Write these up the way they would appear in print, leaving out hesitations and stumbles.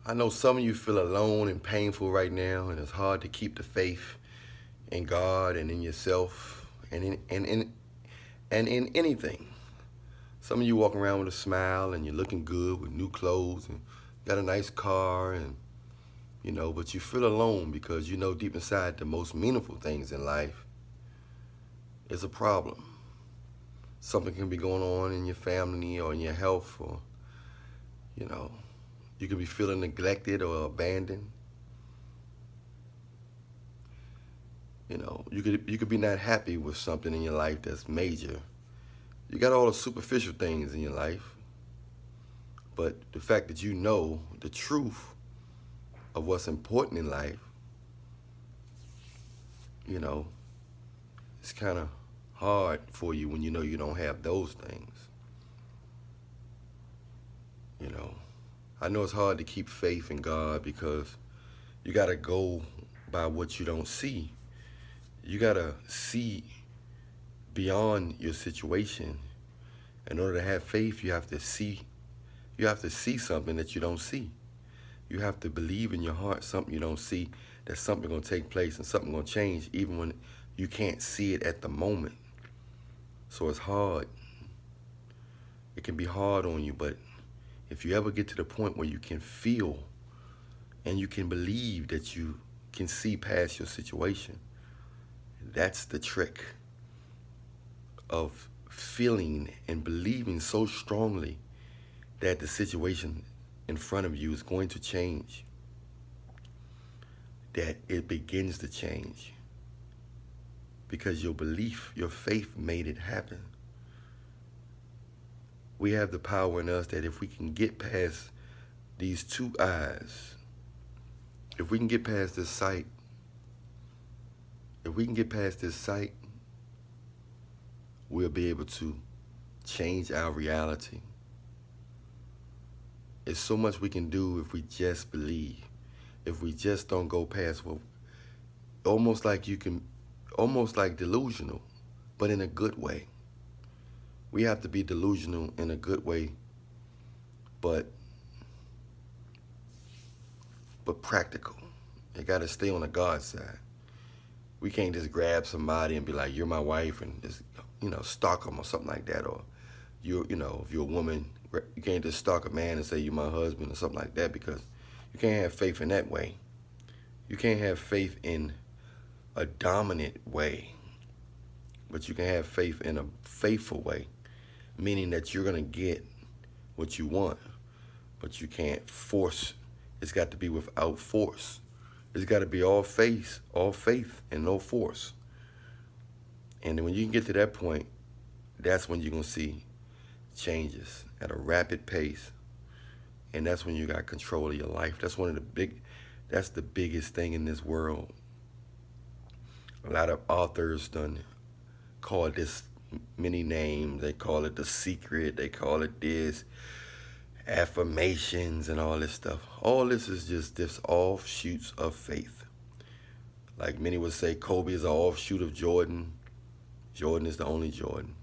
I know some of you feel alone and painful right now, and it's hard to keep the faith in God and in yourself and in anything. Some of you walking around with a smile and you're looking good with new clothes and got a nice car and but you feel alone because you know deep inside the most meaningful things in life is a problem. Something can be going on in your family or in your health, or you could be feeling neglected or abandoned. You could be not happy with something in your life that's major. You got all the superficial things in your life, but the fact that you know the truth of what's important in life, it's kind of hard for you when you know you don't have those things. I know it's hard to keep faith in God because you got to go by what you don't see. You got to see beyond your situation. In order to have faith, you have to see something that you don't see. You have to believe in your heart something you don't see, that something going to take place and something going to change even when you can't see it at the moment. So it's hard. It can be hard on you, but if you ever get to the point where you can feel and you can believe that you can see past your situation, that's the trick of feeling and believing so strongly that the situation in front of you is going to change, that it begins to change because your belief, your faith made it happen. We have the power in us that if we can get past these two eyes, if we can get past this sight, we'll be able to change our reality. There's so much we can do if we just believe, if we just don't go past what, almost like delusional, but in a good way. We have to be delusional in a good way, but practical. You got to stay on the God side. We can't just grab somebody and be like, you're my wife, and just, stalk them or something like that. Or, if you're a woman, you can't just stalk a man and say you're my husband or something like that, because you can't have faith in that way. You can't have faith in a dominant way, but you can have faith in a faithful way, meaning that you're going to get what you want, but you can't force. It's got to be without force. It's got to be all faith, and no force. And then when you can get to that point, that's when you're going to see changes at a rapid pace. And that's when you got control of your life. That's the biggest thing in this world. A lot of authors done call this many names. They call it The Secret. They call it this, affirmations and all this stuff. All this is just this offshoots of faith. Like many would say, Kobe is an offshoot of Jordan. Jordan is the only Jordan.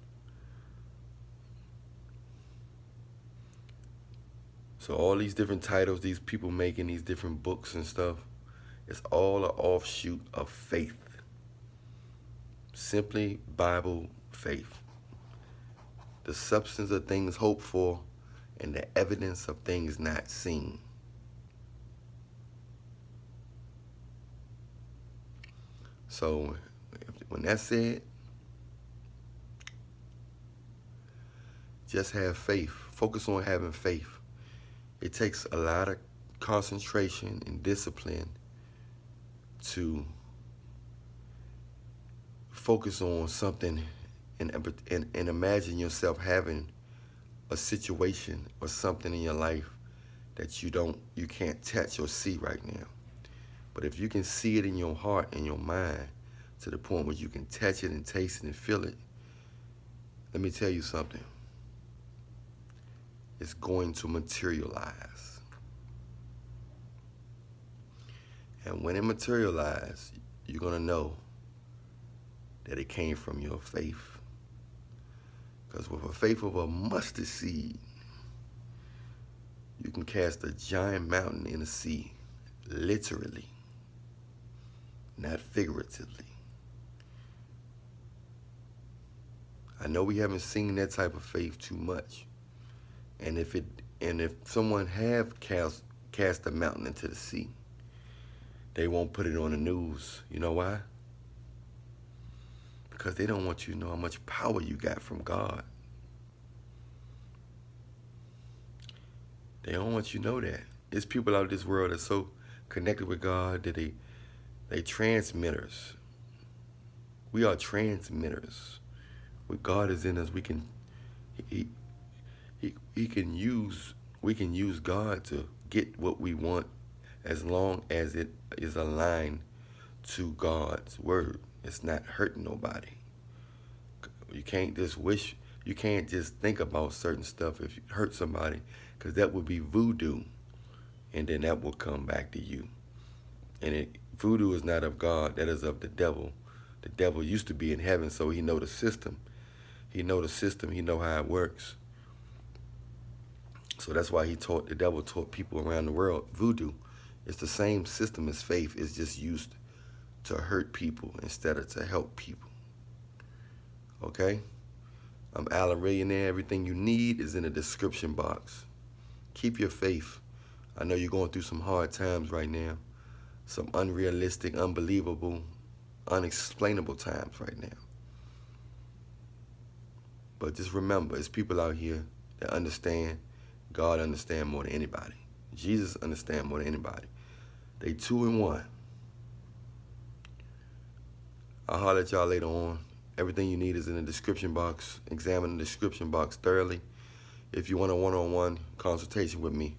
So all these different titles, these people making these different books and stuff, it's all an offshoot of faith. Simply Bible faith. The substance of things hoped for and the evidence of things not seen. So when that's said, just have faith. Focus on having faith. It takes a lot of concentration and discipline to focus on something and imagine yourself having a situation or something in your life that you can't touch or see right now. But if you can see it in your heart and your mind to the point where you can touch it and taste it and feel it, let me tell you something. It's going to materialize. And when it materializes, you're going to know that it came from your faith. Because with a faith of a mustard seed, You can cast a giant mountain in the sea, literally, not figuratively. I know we haven't seen that type of faith too much. And if someone have cast a mountain into the sea, they won't put it on the news. You know why? Because they don't want you to know how much power you got from God. They don't want you to know that. There's people out of this world that's so connected with God that they transmitters. We are transmitters. When God is in us, we can use God to get what we want as long as it is aligned to God's word. It's not hurting nobody. You can't just wish, you can't just think about certain stuff if you hurt somebody, because that would be voodoo, and then that will come back to you. And voodoo is not of God, that is of the devil. The devil used to be in heaven, so he know the system. He know the system, he know how it works. So that's why the devil taught people around the world voodoo. It's the same system as faith. It's just used to hurt people instead of to help people. Okay? I'm Allan Reallionaire. Everything you need is in the description box. Keep your faith. I know you're going through some hard times right now. Some unrealistic, unbelievable, unexplainable times right now. But just remember, there's people out here that understand. God understands more than anybody. Jesus understands more than anybody. They 2 in 1. I'll holler at y'all later on. Everything you need is in the description box. Examine the description box thoroughly. If you want a one-on-one consultation with me,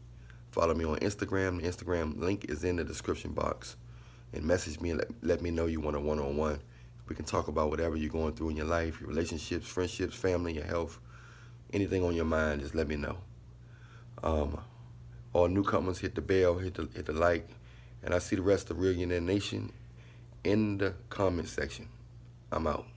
follow me on Instagram. The Instagram link is in the description box. And message me and let me know you want a one-on-one. We can talk about whatever you're going through in your life, your relationships, friendships, family, your health. Anything on your mind, just let me know. All newcomers, hit the bell, hit the like, and I see the rest of Reallionaire Nation in the comment section. I'm out.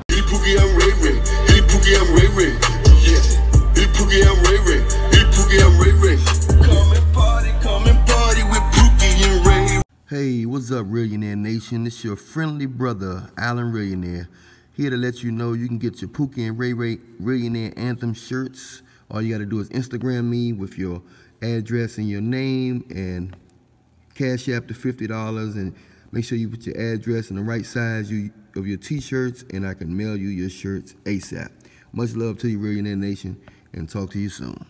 Hey Pookie, I'm Ray Ray. Hey Pookie, I'm Ray Ray. Yeah. Hey Pookie, I'm Ray Ray. Hey Pookie, I'm Ray Ray. Come and party with Pookie and Ray. Hey, what's up, Reallionaire Nation? It's your friendly brother, Allan Reallionaire, here to let you know you can get your Pookie and Ray Ray Reallionaire Anthem shirts. All you got to do is Instagram me with your address and your name and Cash App to $50, and make sure you put your address in the right size of your t-shirts, and I can mail you your shirts ASAP. Much love to you, Reallionaire Nation, and talk to you soon.